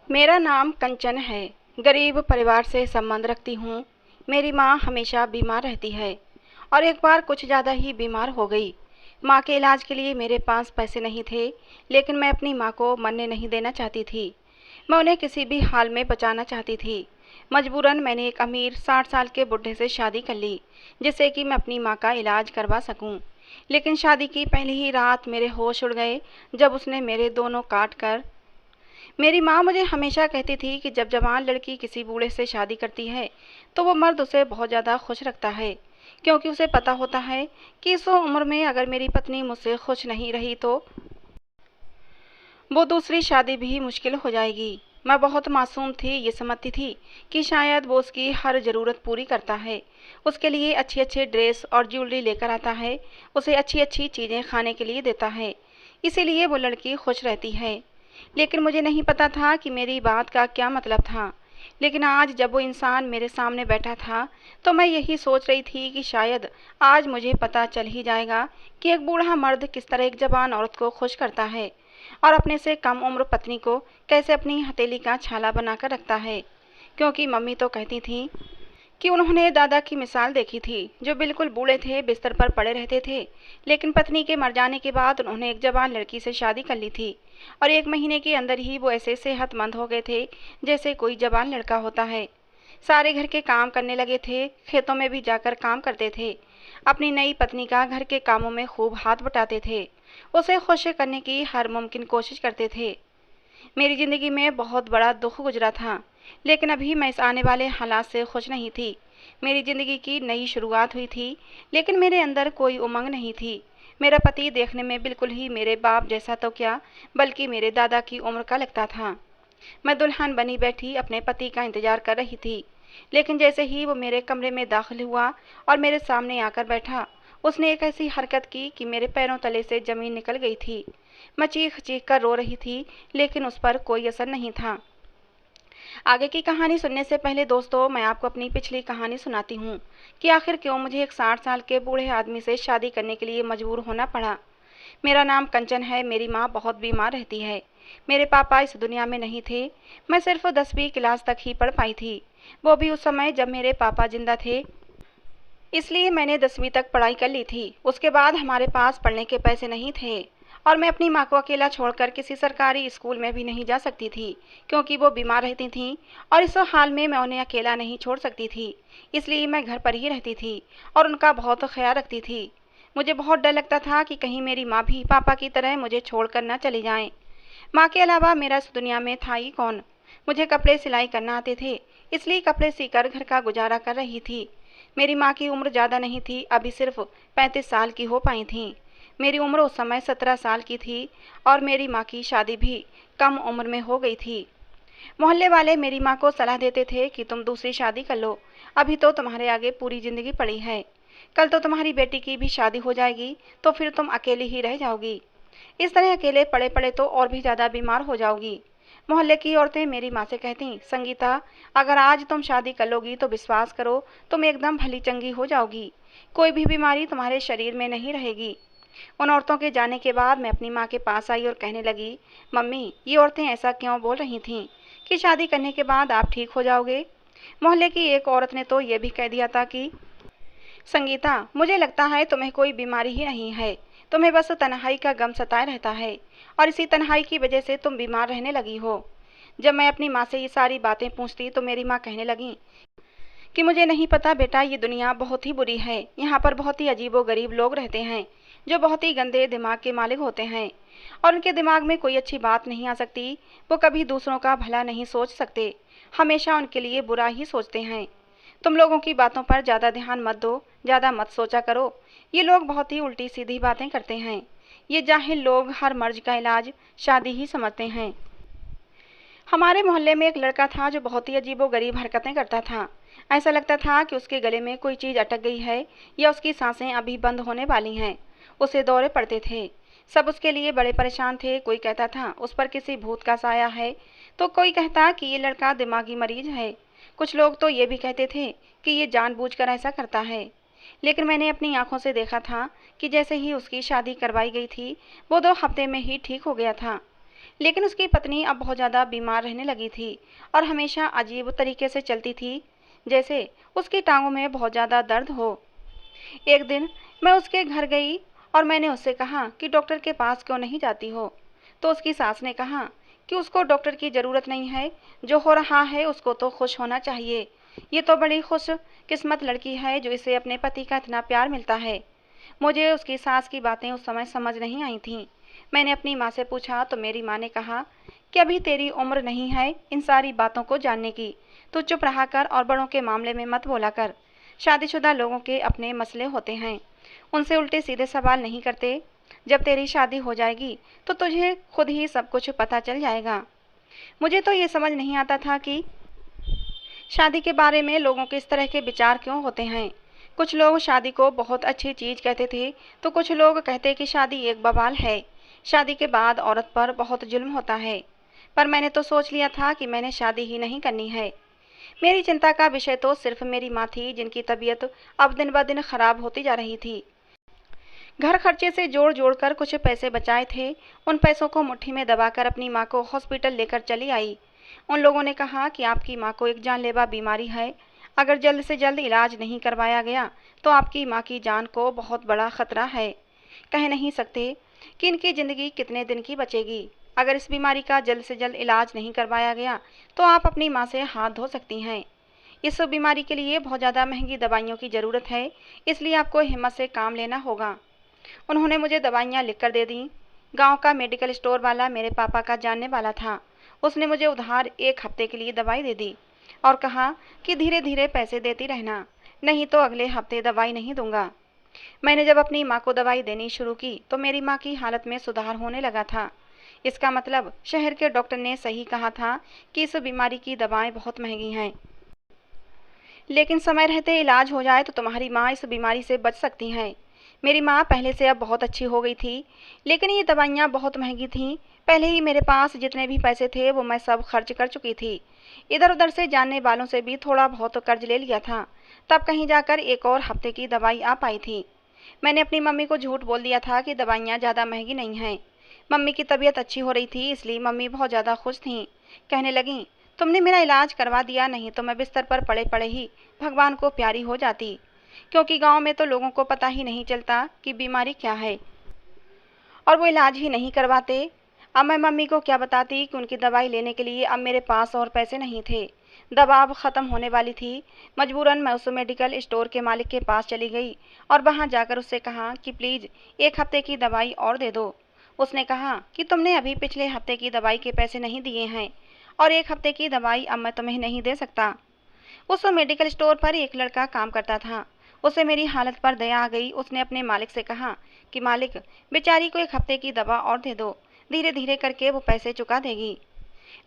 मेरा नाम कंचन है। गरीब परिवार से संबंध रखती हूँ। मेरी माँ हमेशा बीमार रहती है और एक बार कुछ ज़्यादा ही बीमार हो गई। माँ के इलाज के लिए मेरे पास पैसे नहीं थे, लेकिन मैं अपनी माँ को मरने नहीं देना चाहती थी। मैं उन्हें किसी भी हाल में बचाना चाहती थी। मजबूरन मैंने एक अमीर 60 साल के बुढ़े से शादी कर ली, जिससे कि मैं अपनी माँ का इलाज करवा सकूं। लेकिन शादी की पहली ही रात मेरे होश उड़ गए जब उसने मेरे दोनों काट कर। मेरी माँ मुझे हमेशा कहती थी कि जब जवान लड़की किसी बूढ़े से शादी करती है तो वो मर्द उसे बहुत ज़्यादा खुश रखता है, क्योंकि उसे पता होता है कि इस उम्र में अगर मेरी पत्नी मुझसे खुश नहीं रही तो वो दूसरी शादी भी मुश्किल हो जाएगी। मैं बहुत मासूम थी, ये समझती थी कि शायद वो उसकी हर ज़रूरत पूरी करता है, उसके लिए अच्छी अच्छी ड्रेस और ज्वेलरी लेकर आता है, उसे अच्छी अच्छी चीज़ें खाने के लिए देता है, इसीलिए वो लड़की खुश रहती है। लेकिन मुझे नहीं पता था कि मेरी बात का क्या मतलब था। लेकिन आज जब वो इंसान मेरे सामने बैठा था तो मैं यही सोच रही थी कि शायद आज मुझे पता चल ही जाएगा कि एक बूढ़ा मर्द किस तरह एक जवान औरत को खुश करता है और अपने से कम उम्र पत्नी को कैसे अपनी हथेली का छाला बनाकर रखता है। क्योंकि मम्मी तो कहती थी कि उन्होंने दादा की मिसाल देखी थी, जो बिल्कुल बूढ़े थे, बिस्तर पर पड़े रहते थे, लेकिन पत्नी के मर जाने के बाद उन्होंने एक जवान लड़की से शादी कर ली थी और 1 महीने के अंदर ही वो ऐसे सेहतमंद हो गए थे जैसे कोई जवान लड़का होता है। सारे घर के काम करने लगे थे, खेतों में भी जाकर काम करते थे, अपनी नई पत्नी का घर के कामों में खूब हाथ बटाते थे, उसे खुश करने की हर मुमकिन कोशिश करते थे। मेरी ज़िंदगी में बहुत बड़ा दुख गुजरा था, लेकिन अभी मैं इस आने वाले हालात से खुश नहीं थी। मेरी ज़िंदगी की नई शुरुआत हुई थी, लेकिन मेरे अंदर कोई उमंग नहीं थी। मेरा पति देखने में बिल्कुल ही मेरे बाप जैसा तो क्या, बल्कि मेरे दादा की उम्र का लगता था। मैं दुल्हन बनी बैठी अपने पति का इंतजार कर रही थी, लेकिन जैसे ही वो मेरे कमरे में दाखिल हुआ और मेरे सामने आकर बैठा, उसने एक ऐसी हरकत की कि मेरे पैरों तले से ज़मीन निकल गई थी। मैं चीख चीख कर रो रही थी, लेकिन उस पर कोई असर नहीं था। आगे की कहानी सुनने से पहले दोस्तों, मैं आपको अपनी पिछली कहानी सुनाती हूँ कि आखिर क्यों मुझे एक 60 साल के बूढ़े आदमी से शादी करने के लिए मजबूर होना पड़ा। मेरा नाम कंचन है। मेरी माँ बहुत बीमार रहती है। मेरे पापा इस दुनिया में नहीं थे। मैं सिर्फ 10वीं क्लास तक ही पढ़ पाई थी, वो भी उस समय जब मेरे पापा जिंदा थे, इसलिए मैंने 10वीं तक पढ़ाई कर ली थी। उसके बाद हमारे पास पढ़ने के पैसे नहीं थे और मैं अपनी माँ को अकेला छोड़कर किसी सरकारी स्कूल में भी नहीं जा सकती थी, क्योंकि वो बीमार रहती थीं और इस हाल में मैं उन्हें अकेला नहीं छोड़ सकती थी। इसलिए मैं घर पर ही रहती थी और उनका बहुत ख्याल रखती थी। मुझे बहुत डर लगता था कि कहीं मेरी माँ भी पापा की तरह मुझे छोड़कर न चली जाएं। माँ के अलावा मेरा इस दुनिया में था ही कौन। मुझे कपड़े सिलाई करना आते थे, इसलिए कपड़े सीकर घर का गुजारा कर रही थी। मेरी माँ की उम्र ज़्यादा नहीं थी, अभी सिर्फ 35 साल की हो पाई थी। मेरी उम्र उस समय 17 साल की थी और मेरी माँ की शादी भी कम उम्र में हो गई थी। मोहल्ले वाले मेरी माँ को सलाह देते थे कि तुम दूसरी शादी कर लो, अभी तो तुम्हारे आगे पूरी ज़िंदगी पड़ी है। कल तो तुम्हारी बेटी की भी शादी हो जाएगी, तो फिर तुम अकेली ही रह जाओगी। इस तरह अकेले पड़े पड़े तो और भी ज़्यादा बीमार हो जाओगी। मोहल्ले की औरतें मेरी माँ से कहती, संगीता, अगर आज तुम शादी कर लोगी तो विश्वास करो तुम एकदम भली चंगी हो जाओगी, कोई भी बीमारी तुम्हारे शरीर में नहीं रहेगी। उन औरतों के जाने के बाद मैं अपनी माँ के पास आई और कहने लगी, मम्मी, ये औरतें ऐसा क्यों बोल रही थीं कि शादी करने के बाद आप ठीक हो जाओगे। मोहल्ले की एक औरत ने तो ये भी कह दिया था कि संगीता, मुझे लगता है तुम्हें कोई बीमारी ही नहीं है, तुम्हें बस तन्हाई का गम सताए रहता है और इसी तन्हाई की वजह से तुम बीमार रहने लगी हो। जब मैं अपनी माँ से ये सारी बातें पूछती तो मेरी माँ कहने लगी कि मुझे नहीं पता बेटा, ये दुनिया बहुत ही बुरी है। यहाँ पर बहुत ही अजीबो-गरीब लोग रहते हैं जो बहुत ही गंदे दिमाग के मालिक होते हैं और उनके दिमाग में कोई अच्छी बात नहीं आ सकती। वो कभी दूसरों का भला नहीं सोच सकते, हमेशा उनके लिए बुरा ही सोचते हैं। तुम लोगों की बातों पर ज़्यादा ध्यान मत दो, ज़्यादा मत सोचा करो। ये लोग बहुत ही उल्टी सीधी बातें करते हैं। ये जाहिल लोग हर मर्ज का इलाज शादी ही समझते हैं। हमारे मोहल्ले में एक लड़का था जो बहुत ही अजीबो-गरीब हरकतें करता था। ऐसा लगता था कि उसके गले में कोई चीज़ अटक गई है या उसकी सांसें अभी बंद होने वाली हैं। उसे दौरे पड़ते थे। सब उसके लिए बड़े परेशान थे। कोई कहता था उस पर किसी भूत का साया है, तो कोई कहता कि ये लड़का दिमागी मरीज है। कुछ लोग तो ये भी कहते थे कि ये जानबूझकर ऐसा करता है। लेकिन मैंने अपनी आंखों से देखा था कि जैसे ही उसकी शादी करवाई गई थी, वो 2 हफ्ते में ही ठीक हो गया था। लेकिन उसकी पत्नी अब बहुत ज़्यादा बीमार रहने लगी थी और हमेशा अजीब तरीके से चलती थी, जैसे उसकी टांगों में बहुत ज़्यादा दर्द हो। एक दिन मैं उसके घर गई और मैंने उससे कहा कि डॉक्टर के पास क्यों नहीं जाती हो। तो उसकी सास ने कहा कि उसको डॉक्टर की ज़रूरत नहीं है, जो हो रहा है उसको तो खुश होना चाहिए। ये तो बड़ी खुश किस्मत लड़की है जो इसे अपने पति का इतना प्यार मिलता है। मुझे उसकी सास की बातें उस समय समझ नहीं आई थीं। मैंने अपनी माँ से पूछा तो मेरी माँ ने कहा कि अभी तेरी उम्र नहीं है इन सारी बातों को जानने की, तो चुप रहा कर और बड़ों के मामले में मत बोला कर। शादीशुदा लोगों के अपने मसले होते हैं, उनसे उल्टे सीधे सवाल नहीं करते। जब तेरी शादी हो जाएगी तो तुझे खुद ही सब कुछ पता चल जाएगा। मुझे तो ये समझ नहीं आता था कि शादी के बारे में लोगों के इस तरह के विचार क्यों होते हैं। कुछ लोग शादी को बहुत अच्छी चीज़ कहते थे, तो कुछ लोग कहते कि शादी एक बवाल है, शादी के बाद औरत पर बहुत जुल्म होता है। पर मैंने तो सोच लिया था कि मैंने शादी ही नहीं करनी है। मेरी चिंता का विषय तो सिर्फ मेरी माँ थी, जिनकी तबीयत अब दिन ब दिन खराब होती जा रही थी। घर खर्चे से जोड़ जोड़ कर कुछ पैसे बचाए थे, उन पैसों को मुट्ठी में दबाकर अपनी माँ को हॉस्पिटल लेकर चली आई। उन लोगों ने कहा कि आपकी माँ को एक जानलेवा बीमारी है, अगर जल्द से जल्द इलाज नहीं करवाया गया तो आपकी माँ की जान को बहुत बड़ा खतरा है। कह नहीं सकते कि इनकी ज़िंदगी कितने दिन की बचेगी। अगर इस बीमारी का जल्द से जल्द इलाज नहीं करवाया गया तो आप अपनी माँ से हाथ धो सकती हैं। इस बीमारी के लिए बहुत ज़्यादा महंगी दवाइयों की ज़रूरत है, इसलिए आपको हिम्मत से काम लेना होगा। उन्होंने मुझे दवाइयाँ लिख कर दे दीं। गांव का मेडिकल स्टोर वाला मेरे पापा का जानने वाला था। उसने मुझे उधार 1 हफ्ते के लिए दवाई दे दी और कहा कि धीरे धीरे पैसे देती रहना, नहीं तो अगले हफ्ते दवाई नहीं दूंगा। मैंने जब अपनी माँ को दवाई देनी शुरू की तो मेरी माँ की हालत में सुधार होने लगा था। इसका मतलब शहर के डॉक्टर ने सही कहा था कि इस बीमारी की दवाएं बहुत महंगी हैं, लेकिन समय रहते इलाज हो जाए तो तुम्हारी माँ इस बीमारी से बच सकती हैं। मेरी माँ पहले से अब बहुत अच्छी हो गई थी, लेकिन ये दवाइयाँ बहुत महंगी थीं। पहले ही मेरे पास जितने भी पैसे थे वो मैं सब खर्च कर चुकी थी। इधर उधर से जानने वालों से भी थोड़ा बहुत कर्ज ले लिया था, तब कहीं जाकर एक और हफ्ते की दवाई आ पाई थी। मैंने अपनी मम्मी को झूठ बोल दिया था कि दवाइयाँ ज़्यादा महंगी नहीं हैं। मम्मी की तबीयत अच्छी हो रही थी, इसलिए मम्मी बहुत ज़्यादा खुश थीं। कहने लगीं, तुमने मेरा इलाज करवा दिया, नहीं तो मैं बिस्तर पर पड़े पड़े ही भगवान को प्यारी हो जाती, क्योंकि गांव में तो लोगों को पता ही नहीं चलता कि बीमारी क्या है और वो इलाज ही नहीं करवाते। अब मैं मम्मी को क्या बताती कि उनकी दवाई लेने के लिए अब मेरे पास और पैसे नहीं थे। दवा अब ख़त्म होने वाली थी। मजबूरन मैं उस मेडिकल स्टोर के मालिक के पास चली गई और वहाँ जाकर उससे कहा कि प्लीज़ 1 हफ्ते की दवाई और दे दो। उसने कहा कि तुमने अभी पिछले हफ्ते की दवाई के पैसे नहीं दिए हैं और 1 हफ्ते की दवाई अब मैं तुम्हें नहीं दे सकता। उस मेडिकल स्टोर पर एक लड़का काम करता था। उसे मेरी हालत पर दया आ गई। उसने अपने मालिक से कहा कि मालिक, बेचारी को 1 हफ्ते की दवा और दे दो, धीरे धीरे करके वो पैसे चुका देगी।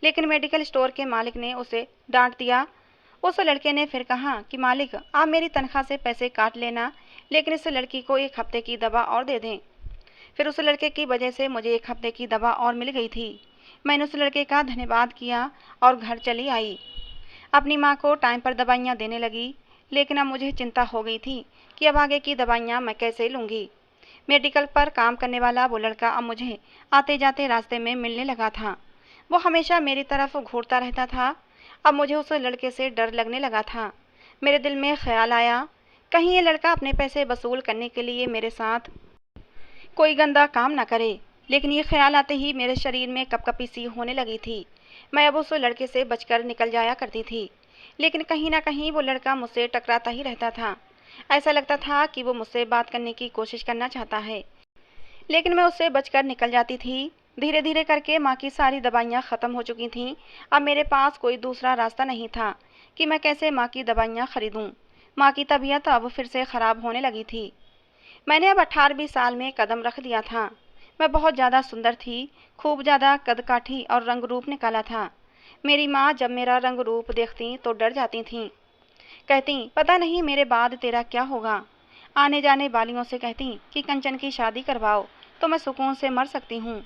लेकिन मेडिकल स्टोर के मालिक ने उसे डांट दिया। उस लड़के ने फिर कहा कि मालिक, आप मेरी तनख्वाह से पैसे काट लेना, लेकिन इस लड़की को 1 हफ्ते की दवा और दे दें। फिर उस लड़के की वजह से मुझे 1 हफ्ते की दवा और मिल गई थी। मैंने उस लड़के का धन्यवाद किया और घर चली आई। अपनी माँ को टाइम पर दवाइयाँ देने लगी, लेकिन अब मुझे चिंता हो गई थी कि अब आगे की दवाइयाँ मैं कैसे लूँगी। मेडिकल पर काम करने वाला वो लड़का अब मुझे आते जाते रास्ते में मिलने लगा था। वो हमेशा मेरी तरफ घूरता रहता था। अब मुझे उस लड़के से डर लगने लगा था। मेरे दिल में ख्याल आया, कहीं ये लड़का अपने पैसे वसूल करने के लिए मेरे साथ कोई गंदा काम ना करे। लेकिन ये ख्याल आते ही मेरे शरीर में कपकपी सी होने लगी थी। मैं अब उस लड़के से बचकर निकल जाया करती थी, लेकिन कहीं ना कहीं वो लड़का मुझसे टकराता ही रहता था। ऐसा लगता था कि वो मुझसे बात करने की कोशिश करना चाहता है, लेकिन मैं उससे बचकर निकल जाती थी। धीरे धीरे करके माँ की सारी दवाइयाँ ख़त्म हो चुकी थीं। अब मेरे पास कोई दूसरा रास्ता नहीं था कि मैं कैसे माँ की दवाइयाँ खरीदूँ। माँ की तबीयत अब फिर से ख़राब होने लगी थी। मैंने अब 18वीं साल में कदम रख दिया था। मैं बहुत ज़्यादा सुंदर थी, खूब ज़्यादा कद काठी और रंग रूप निकाला था। मेरी माँ जब मेरा रंग रूप देखती तो डर जाती थीं। कहती, पता नहीं मेरे बाद तेरा क्या होगा। आने जाने वालियों से कहती कि कंचन की शादी करवाओ तो मैं सुकून से मर सकती हूँ।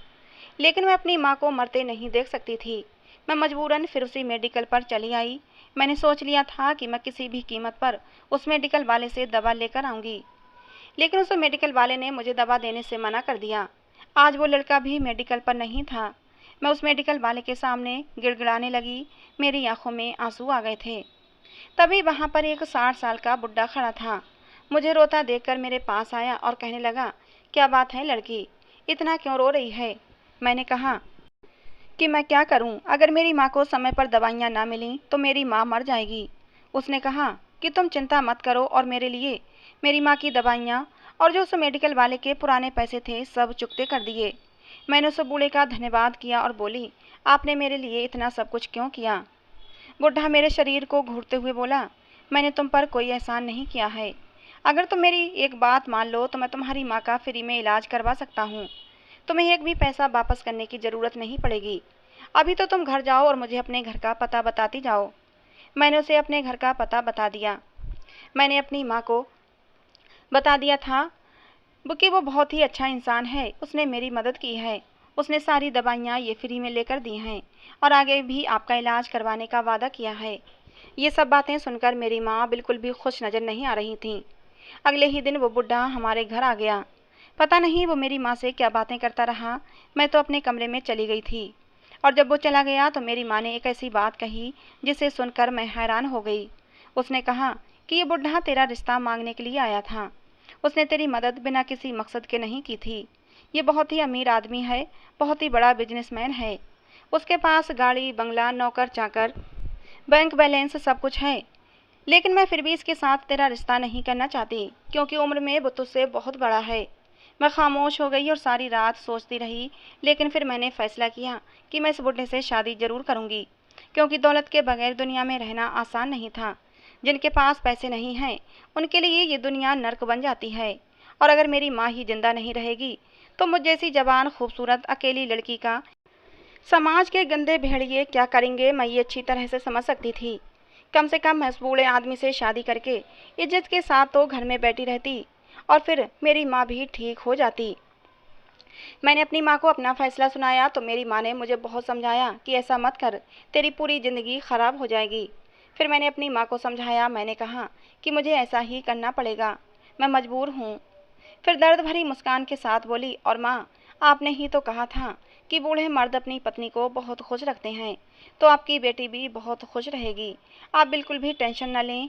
लेकिन मैं अपनी माँ को मरते नहीं देख सकती थी। मैं मजबूरन फिर उसी मेडिकल पर चली आई। मैंने सोच लिया था कि मैं किसी भी कीमत पर उस मेडिकल वाले से दवा लेकर आऊँगी, लेकिन उस मेडिकल वाले ने मुझे दवा देने से मना कर दिया। आज वो लड़का भी मेडिकल पर नहीं था। मैं उस मेडिकल वाले के सामने गिड़गिड़ाने लगी। मेरी आंखों में आंसू आ गए थे। तभी वहाँ पर एक 60 साल का बुड्ढा खड़ा था। मुझे रोता देखकर मेरे पास आया और कहने लगा, क्या बात है लड़की, इतना क्यों रो रही है? मैंने कहा कि मैं क्या करूं, अगर मेरी माँ को समय पर दवाइयाँ ना मिलीं तो मेरी माँ मर जाएगी। उसने कहा कि तुम चिंता मत करो और मेरे लिए मेरी माँ की दवाइयाँ और जो उस मेडिकल वाले के पुराने पैसे थे सब चुकते कर दिए। मैंने उस बूढ़े का धन्यवाद किया और बोली, आपने मेरे लिए इतना सब कुछ क्यों किया? बुढ़ा मेरे शरीर को घूरते हुए बोला, मैंने तुम पर कोई एहसान नहीं किया है। अगर तुम मेरी एक बात मान लो तो मैं तुम्हारी माँ का फ्री में इलाज करवा सकता हूँ। तुम्हें एक भी पैसा वापस करने की ज़रूरत नहीं पड़ेगी। अभी तो तुम घर जाओ और मुझे अपने घर का पता बताती जाओ। मैंने उसे अपने घर का पता बता दिया। मैंने अपनी माँ को बता दिया था कि वो बहुत ही अच्छा इंसान है, उसने मेरी मदद की है। उसने सारी दवाइयाँ ये फ्री में लेकर दी हैं और आगे भी आपका इलाज करवाने का वादा किया है। ये सब बातें सुनकर मेरी माँ बिल्कुल भी खुश नज़र नहीं आ रही थीं। अगले ही दिन वो बुढ़ा हमारे घर आ गया। पता नहीं वो मेरी माँ से क्या बातें करता रहा। मैं तो अपने कमरे में चली गई थी और जब वो चला गया तो मेरी माँ ने एक ऐसी बात कही जिसे सुनकर मैं हैरान हो गई। उसने कहा कि ये बुढ़ा तेरा रिश्ता मांगने के लिए आया था। उसने तेरी मदद बिना किसी मकसद के नहीं की थी। ये बहुत ही अमीर आदमी है, बहुत ही बड़ा बिजनेसमैन है। उसके पास गाड़ी, बंगला, नौकर चाकर, बैंक बैलेंस सब कुछ है। लेकिन मैं फिर भी इसके साथ तेरा रिश्ता नहीं करना चाहती क्योंकि उम्र में वो तुझसे बहुत बड़ा है। मैं खामोश हो गई और सारी रात सोचती रही, लेकिन फिर मैंने फैसला किया कि मैं इस बुढ़े से शादी जरूर करूंगी क्योंकि दौलत के बगैर दुनिया में रहना आसान नहीं था। जिनके पास पैसे नहीं हैं उनके लिए ये दुनिया नर्क बन जाती है। और अगर मेरी माँ ही जिंदा नहीं रहेगी तो मुझ जैसी जवान खूबसूरत अकेली लड़की का समाज के गंदे भेड़िए क्या करेंगे, मैं ये अच्छी तरह से समझ सकती थी। कम से कम मैं उस बूढ़े आदमी से शादी करके इज्जत के साथ तो घर में बैठी रहती और फिर मेरी माँ भी ठीक हो जाती। मैंने अपनी माँ को अपना फैसला सुनाया तो मेरी माँ ने मुझे बहुत समझाया कि ऐसा मत कर, तेरी पूरी ज़िंदगी ख़राब हो जाएगी। फिर मैंने अपनी माँ को समझाया। मैंने कहा कि मुझे ऐसा ही करना पड़ेगा, मैं मजबूर हूँ। फिर दर्द भरी मुस्कान के साथ बोली, और माँ, आपने ही तो कहा था कि बूढ़े मर्द अपनी पत्नी को बहुत खुश रखते हैं, तो आपकी बेटी भी बहुत खुश रहेगी। आप बिल्कुल भी टेंशन न लें।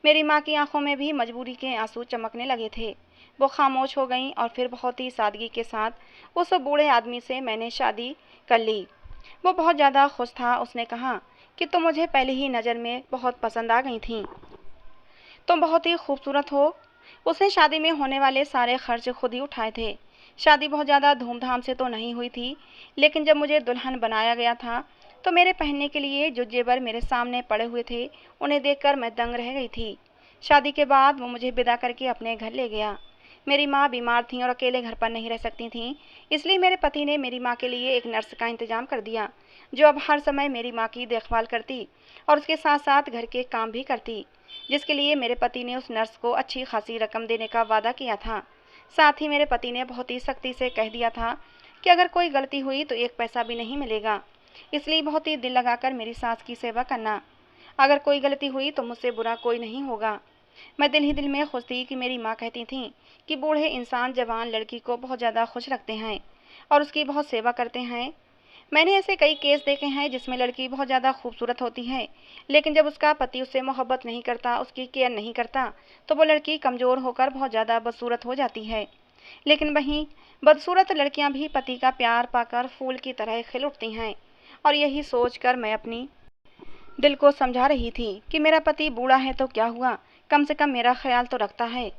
मेरी माँ की आंखों में भी मजबूरी के आंसू चमकने लगे थे। वो खामोश हो गईं और फिर बहुत ही सादगी के साथ उस बूढ़े आदमी से मैंने शादी कर ली। वो बहुत ज़्यादा खुश था। उसने कहा कि तुम मुझे पहली ही नज़र में बहुत पसंद आ गई थी, तुम बहुत ही खूबसूरत हो। उसने शादी में होने वाले सारे खर्च खुद ही उठाए थे। शादी बहुत ज़्यादा धूमधाम से तो नहीं हुई थी, लेकिन जब मुझे दुल्हन बनाया गया था तो मेरे पहनने के लिए जो जेवर मेरे सामने पड़े हुए थे उन्हें देखकर मैं दंग रह गई थी। शादी के बाद वो मुझे विदा करके अपने घर ले गया। मेरी माँ बीमार थी और अकेले घर पर नहीं रह सकती थीं, इसलिए मेरे पति ने मेरी माँ के लिए एक नर्स का इंतजाम कर दिया जो अब हर समय मेरी माँ की देखभाल करती और उसके साथ साथ घर के काम भी करती, जिसके लिए मेरे पति ने उस नर्स को अच्छी खासी रकम देने का वादा किया था। साथ ही मेरे पति ने बहुत ही सख्ती से कह दिया था कि अगर कोई गलती हुई तो एक पैसा भी नहीं मिलेगा, इसलिए बहुत ही दिल लगाकर मेरी सास की सेवा करना। अगर कोई गलती हुई तो मुझसे बुरा कोई नहीं होगा। मैं दिल ही दिल में खुश थी कि मेरी माँ कहती थी कि बूढ़े इंसान जवान लड़की को बहुत ज़्यादा खुश रखते हैं और उसकी बहुत सेवा करते हैं। मैंने ऐसे कई केस देखे हैं जिसमें लड़की बहुत ज़्यादा खूबसूरत होती है, लेकिन जब उसका पति उससे मोहब्बत नहीं करता, उसकी केयर नहीं करता, तो वो लड़की कमज़ोर होकर बहुत ज़्यादा बदसूरत हो जाती है। लेकिन वहीं बदसूरत लड़कियां भी पति का प्यार पाकर फूल की तरह खिल उठती हैं। और यही सोचकर मैं अपनी दिल को समझा रही थी कि मेरा पति बूढ़ा है तो क्या हुआ, कम से कम मेरा ख्याल तो रखता है।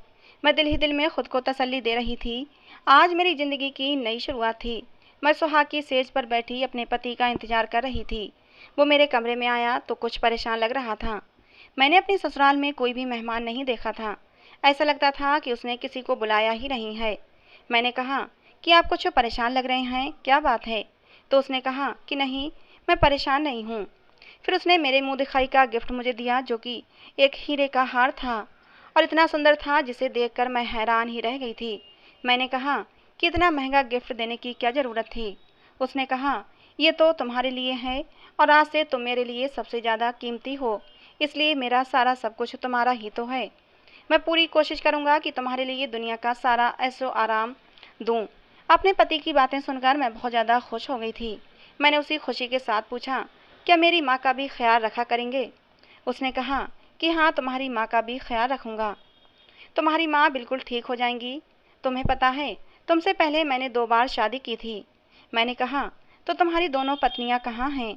मैं दिल ही दिल में खुद को तसल्ली दे रही थी। आज मेरी ज़िंदगी की नई शुरुआत थी। मैं सुहाग की सेज पर बैठी अपने पति का इंतजार कर रही थी। वो मेरे कमरे में आया तो कुछ परेशान लग रहा था। मैंने अपनी ससुराल में कोई भी मेहमान नहीं देखा था। ऐसा लगता था कि उसने किसी को बुलाया ही नहीं है। मैंने कहा कि आप कुछ परेशान लग रहे हैं, क्या बात है? तो उसने कहा कि नहीं, मैं परेशान नहीं हूँ। फिर उसने मेरे मुंह दिखाई का गिफ्ट मुझे दिया जो कि एक हीरे का हार था और इतना सुंदर था जिसे देखकर मैं हैरान ही रह गई थी। मैंने कहा कि इतना महंगा गिफ्ट देने की क्या ज़रूरत थी? उसने कहा, ये तो तुम्हारे लिए है और आज से तुम मेरे लिए सबसे ज़्यादा कीमती हो, इसलिए मेरा सारा सब कुछ तुम्हारा ही तो है। मैं पूरी कोशिश करूँगा कि तुम्हारे लिए दुनिया का सारा ऐशो आराम दूँ। अपने पति की बातें सुनकर मैं बहुत ज़्यादा खुश हो गई थी। मैंने उसी खुशी के साथ पूछा, क्या मेरी माँ का भी ख्याल रखा करेंगे? उसने कहा कि हाँ, तुम्हारी माँ का भी ख्याल रखूँगा। तुम्हारी माँ बिल्कुल ठीक हो जाएंगी। तुम्हें पता है, तुमसे पहले मैंने 2 बार शादी की थी। मैंने कहा, तो तुम्हारी दोनों पत्नियाँ कहाँ हैं?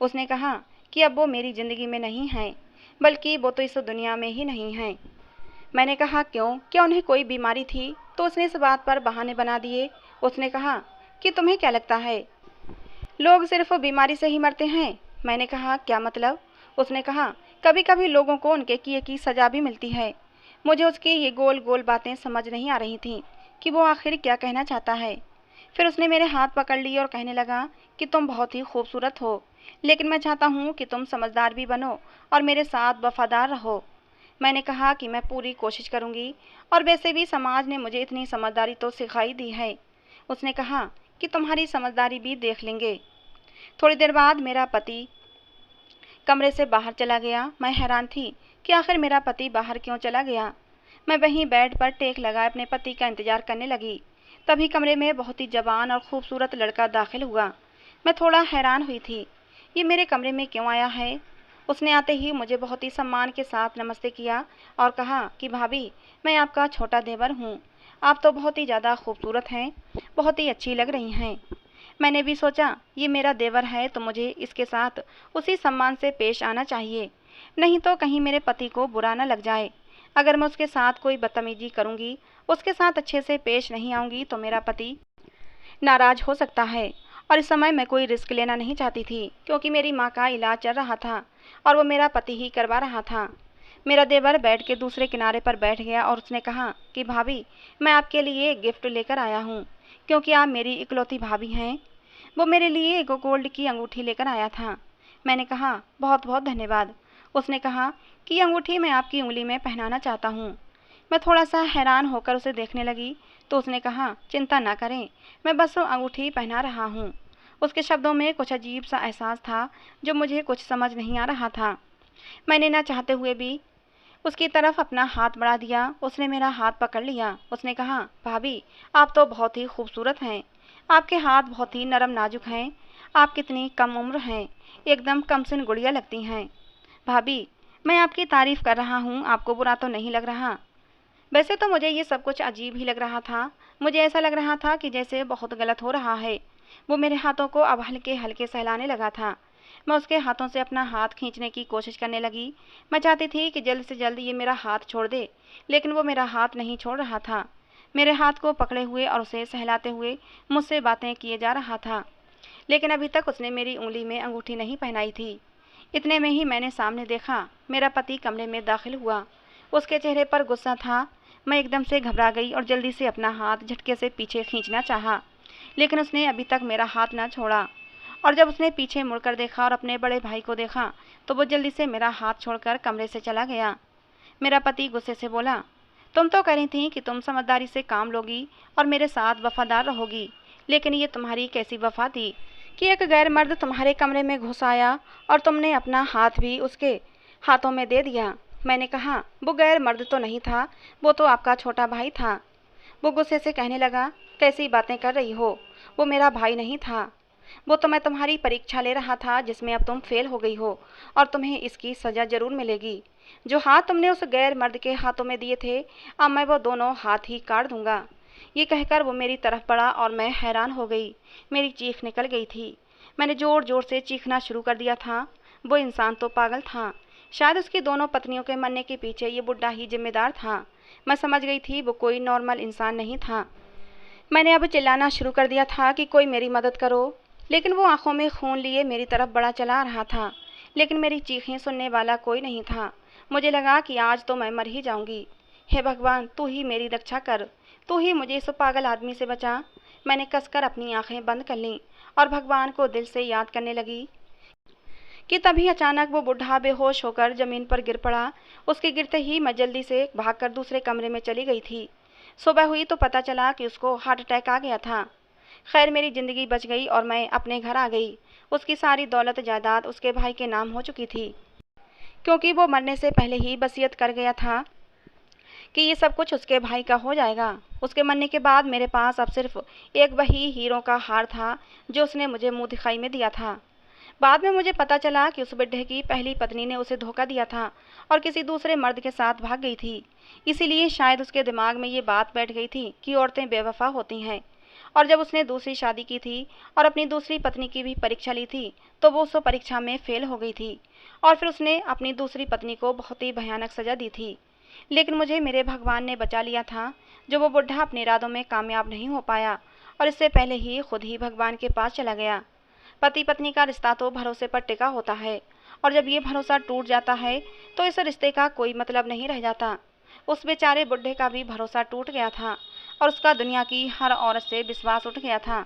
उसने कहा कि अब वो मेरी ज़िंदगी में नहीं हैं, बल्कि वो तो इस दुनिया में ही नहीं हैं। मैंने कहा, क्यों? क्या उन्हें कोई बीमारी थी? तो उसने इस बात पर बहाने बना दिए। उसने कहा कि तुम्हें क्या लगता है, लोग सिर्फ बीमारी से ही मरते हैं? मैंने कहा, क्या मतलब? उसने कहा, कभी कभी लोगों को उनके किए की सज़ा भी मिलती है। मुझे उसकी ये गोल गोल बातें समझ नहीं आ रही थीं कि वो आखिर क्या कहना चाहता है। फिर उसने मेरे हाथ पकड़ लिए और कहने लगा कि तुम बहुत ही खूबसूरत हो, लेकिन मैं चाहता हूँ कि तुम समझदार भी बनो और मेरे साथ वफादार रहो। मैंने कहा कि मैं पूरी कोशिश करूँगी, और वैसे भी समाज ने मुझे इतनी समझदारी तो सिखाई दी है। उसने कहा कि तुम्हारी समझदारी भी देख लेंगे। थोड़ी देर बाद मेरा पति कमरे से बाहर चला गया। मैं हैरान थी कि आखिर मेरा पति बाहर क्यों चला गया। मैं वहीं बेड पर टेक लगाए अपने पति का इंतजार करने लगी। तभी कमरे में बहुत ही जवान और खूबसूरत लड़का दाखिल हुआ। मैं थोड़ा हैरान हुई थी, ये मेरे कमरे में क्यों आया है? उसने आते ही मुझे बहुत ही सम्मान के साथ नमस्ते किया और कहा कि भाभी, मैं आपका छोटा देवर हूँ। आप तो बहुत ही ज़्यादा खूबसूरत हैं, बहुत ही अच्छी लग रही हैं। मैंने भी सोचा, ये मेरा देवर है तो मुझे इसके साथ उसी सम्मान से पेश आना चाहिए, नहीं तो कहीं मेरे पति को बुरा न लग जाए। अगर मैं उसके साथ कोई बदतमीजी करूँगी, उसके साथ अच्छे से पेश नहीं आऊँगी, तो मेरा पति नाराज हो सकता है। और इस समय मैं कोई रिस्क लेना नहीं चाहती थी, क्योंकि मेरी माँ का इलाज चल रहा था और वो मेरा पति ही करवा रहा था। मेरा देवर बेड के दूसरे किनारे पर बैठ गया और उसने कहा कि भाभी, मैं आपके लिए एक गिफ्ट लेकर आया हूँ, क्योंकि आप मेरी इकलौती भाभी हैं। वो मेरे लिए एक गोल्ड की अंगूठी लेकर आया था। मैंने कहा, बहुत बहुत धन्यवाद। उसने कहा कि ये अंगूठी मैं आपकी उंगली में पहनाना चाहता हूँ। मैं थोड़ा सा हैरान होकर उसे देखने लगी तो उसने कहा, चिंता ना करें, मैं बस वो अंगूठी पहना रहा हूँ। उसके शब्दों में कुछ अजीब सा एहसास था जो मुझे कुछ समझ नहीं आ रहा था। मैंने ना चाहते हुए भी उसकी तरफ अपना हाथ बढ़ा दिया। उसने मेरा हाथ पकड़ लिया। उसने कहा, भाभी, आप तो बहुत ही खूबसूरत हैं। आपके हाथ बहुत ही नरम नाजुक हैं। आप कितनी कम उम्र हैं, एकदम कमसिन गुड़िया लगती हैं। भाभी, मैं आपकी तारीफ़ कर रहा हूँ, आपको बुरा तो नहीं लग रहा? वैसे तो मुझे ये सब कुछ अजीब ही लग रहा था। मुझे ऐसा लग रहा था कि जैसे बहुत गलत हो रहा है। वो मेरे हाथों को अब हल्के हल्के सहलाने लगा था। मैं उसके हाथों से अपना हाथ खींचने की कोशिश करने लगी। मैं चाहती थी कि जल्द से जल्द ये मेरा हाथ छोड़ दे, लेकिन वो मेरा हाथ नहीं छोड़ रहा था। मेरे हाथ को पकड़े हुए और उसे सहलाते हुए मुझसे बातें किए जा रहा था, लेकिन अभी तक उसने मेरी उंगली में अंगूठी नहीं पहनाई थी। इतने में ही मैंने सामने देखा, मेरा पति कमरे में दाखिल हुआ। उसके चेहरे पर गुस्सा था। मैं एकदम से घबरा गई और जल्दी से अपना हाथ झटके से पीछे खींचना चाहा, लेकिन उसने अभी तक मेरा हाथ न छोड़ा। और जब उसने पीछे मुड़कर देखा और अपने बड़े भाई को देखा, तो वो जल्दी से मेरा हाथ छोड़कर कमरे से चला गया। मेरा पति गुस्से से बोला, तुम तो कह रही थी कि तुम समझदारी से काम लोगी और मेरे साथ वफादार रहोगी, लेकिन ये तुम्हारी कैसी वफा थी कि एक गैर मर्द तुम्हारे कमरे में घुस आया और तुमने अपना हाथ भी उसके हाथों में दे दिया। मैंने कहा, वो गैर मर्द तो नहीं था, वो तो आपका छोटा भाई था। वो गुस्से से कहने लगा, कैसी बातें कर रही हो, वो मेरा भाई नहीं था। वो तो मैं तुम्हारी परीक्षा ले रहा था जिसमें अब तुम फेल हो गई हो, और तुम्हें इसकी सज़ा ज़रूर मिलेगी। जो हाथ तुमने उस गैर मर्द के हाथों में दिए थे, अब मैं वो दोनों हाथ ही काट दूंगा। ये कहकर वो मेरी तरफ बढ़ा और मैं हैरान हो गई। मेरी चीख निकल गई थी। मैंने ज़ोर ज़ोर से चीखना शुरू कर दिया था। वो इंसान तो पागल था। शायद उसकी दोनों पत्नियों के मरने के पीछे ये बुढ़ा ही जिम्मेदार था। मैं समझ गई थी वो कोई नॉर्मल इंसान नहीं था। मैंने अब चिल्लाना शुरू कर दिया था कि कोई मेरी मदद करो, लेकिन वो आंखों में खून लिए मेरी तरफ बढ़ा चला रहा था, लेकिन मेरी चीखें सुनने वाला कोई नहीं था। मुझे लगा कि आज तो मैं मर ही जाऊंगी। हे भगवान, तू ही मेरी रक्षा कर, तू ही मुझे इस पागल आदमी से बचा। मैंने कसकर अपनी आंखें बंद कर लीं और भगवान को दिल से याद करने लगी कि तभी अचानक वो बूढ़ा बेहोश होकर ज़मीन पर गिर पड़ा। उसके गिरते ही मैं जल्दी से भागकर दूसरे कमरे में चली गई थी। सुबह हुई तो पता चला कि उसको हार्ट अटैक आ गया था। खैर, मेरी ज़िंदगी बच गई और मैं अपने घर आ गई। उसकी सारी दौलत जायदाद उसके भाई के नाम हो चुकी थी, क्योंकि वो मरने से पहले ही वसीयत कर गया था कि ये सब कुछ उसके भाई का हो जाएगा। उसके मरने के बाद मेरे पास अब सिर्फ एक वही हीरों का हार था जो उसने मुझे मुंह दिखाई में दिया था। बाद में मुझे पता चला कि उस बुड्ढे की पहली पत्नी ने उसे धोखा दिया था और किसी दूसरे मर्द के साथ भाग गई थी। इसीलिए शायद उसके दिमाग में ये बात बैठ गई थी कि औरतें बेवफा होती हैं। और जब उसने दूसरी शादी की थी और अपनी दूसरी पत्नी की भी परीक्षा ली थी तो वो उस परीक्षा में फेल हो गई थी और फिर उसने अपनी दूसरी पत्नी को बहुत ही भयानक सजा दी थी। लेकिन मुझे मेरे भगवान ने बचा लिया था। जो वो बुढ़ा अपने इरादों में कामयाब नहीं हो पाया और इससे पहले ही खुद ही भगवान के पास चला गया। पति पत्नी का रिश्ता तो भरोसे पर टिका होता है और जब ये भरोसा टूट जाता है तो इस रिश्ते का कोई मतलब नहीं रह जाता। उस बेचारे बुढ़े का भी भरोसा टूट गया था और उसका दुनिया की हर औरत से विश्वास उठ गया था।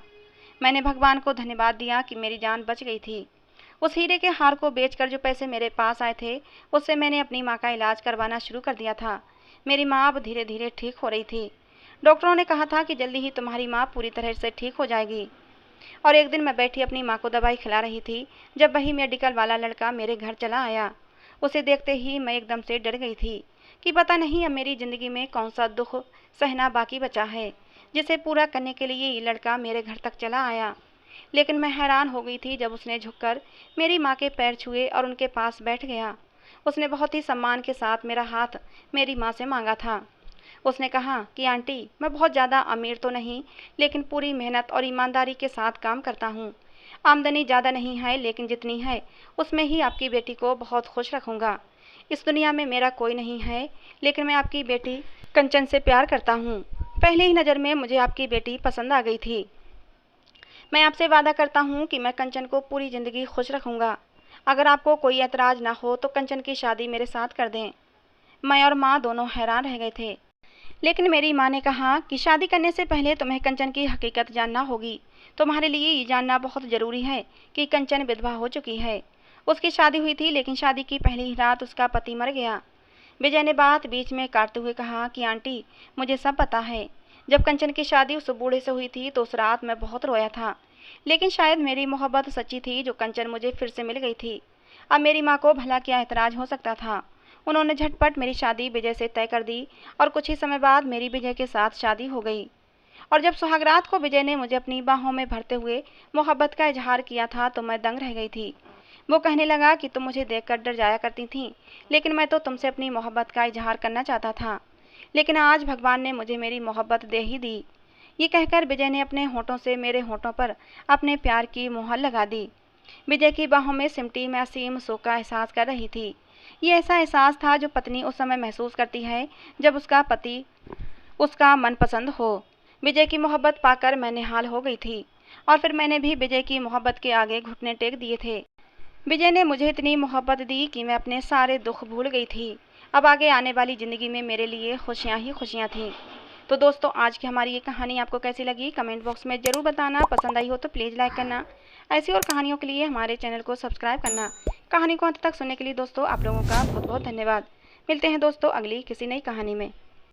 मैंने भगवान को धन्यवाद दिया कि मेरी जान बच गई थी। उस हीरे के हार को बेचकर जो पैसे मेरे पास आए थे उससे मैंने अपनी माँ का इलाज करवाना शुरू कर दिया था। मेरी माँ अब धीरे धीरे ठीक हो रही थी। डॉक्टरों ने कहा था कि जल्दी ही तुम्हारी माँ पूरी तरह से ठीक हो जाएगी। और एक दिन मैं बैठी अपनी माँ को दवाई खिला रही थी जब वही मेडिकल वाला लड़का मेरे घर चला आया। उसे देखते ही मैं एकदम से डर गई थी कि पता नहीं अब मेरी ज़िंदगी में कौन सा दुख सहना बाकी बचा है जिसे पूरा करने के लिए ये लड़का मेरे घर तक चला आया। लेकिन मैं हैरान हो गई थी जब उसने झुककर मेरी माँ के पैर छुए और उनके पास बैठ गया। उसने बहुत ही सम्मान के साथ मेरा हाथ मेरी माँ से मांगा था। उसने कहा कि आंटी, मैं बहुत ज़्यादा अमीर तो नहीं लेकिन पूरी मेहनत और ईमानदारी के साथ काम करता हूँ। आमदनी ज़्यादा नहीं है लेकिन जितनी है उसमें ही आपकी बेटी को बहुत खुश रखूँगा। इस दुनिया में मेरा कोई नहीं है लेकिन मैं आपकी बेटी कंचन से प्यार करता हूँ। पहले ही नज़र में मुझे आपकी बेटी पसंद आ गई थी। मैं आपसे वादा करता हूँ कि मैं कंचन को पूरी ज़िंदगी खुश रखूँगा। अगर आपको कोई एतराज़ ना हो तो कंचन की शादी मेरे साथ कर दें। मैं और माँ दोनों हैरान रह गए थे। लेकिन मेरी माँ ने कहा कि शादी करने से पहले तुम्हें कंचन की हकीकत जानना होगी। तुम्हारे लिए ये जानना बहुत ज़रूरी है कि कंचन विधवा हो चुकी है। उसकी शादी हुई थी लेकिन शादी की पहली ही रात उसका पति मर गया। विजय ने बात बीच में काटते हुए कहा कि आंटी, मुझे सब पता है। जब कंचन की शादी उस बूढ़े से हुई थी तो उस रात मैं बहुत रोया था। लेकिन शायद मेरी मोहब्बत सच्ची थी जो कंचन मुझे फिर से मिल गई थी। अब मेरी माँ को भला क्या एतराज़ हो सकता था। उन्होंने झटपट मेरी शादी विजय से तय कर दी और कुछ ही समय बाद मेरी विजय के साथ शादी हो गई। और जब सुहागरात को विजय ने मुझे अपनी बाहों में भरते हुए मोहब्बत का इजहार किया था तो मैं दंग रह गई थी। वो कहने लगा कि तुम मुझे देखकर डर जाया करती थी लेकिन मैं तो तुमसे अपनी मोहब्बत का इजहार करना चाहता था। लेकिन आज भगवान ने मुझे मेरी मोहब्बत दे ही दी। ये कहकर विजय ने अपने होठों से मेरे होठों पर अपने प्यार की मुहर लगा दी। विजय की बाहों में सिमटी मैं असीम सुख का एहसास कर रही थी। ये ऐसा एहसास था जो पत्नी उस समय महसूस करती है जब उसका पति उसका मनपसंद हो। विजय की मोहब्बत पाकर मैं निहाल हो गई थी और फिर मैंने भी विजय की मोहब्बत के आगे घुटने टेक दिए थे। विजय ने मुझे इतनी मोहब्बत दी कि मैं अपने सारे दुख भूल गई थी। अब आगे आने वाली ज़िंदगी में मेरे लिए खुशियाँ ही खुशियाँ थीं। तो दोस्तों, आज की हमारी ये कहानी आपको कैसी लगी कमेंट बॉक्स में ज़रूर बताना। पसंद आई हो तो प्लीज़ लाइक करना। ऐसी और कहानियों के लिए हमारे चैनल को सब्सक्राइब करना। कहानी को अंत तक सुनने के लिए दोस्तों आप लोगों का बहुत बहुत धन्यवाद। मिलते हैं दोस्तों अगली किसी नई कहानी में।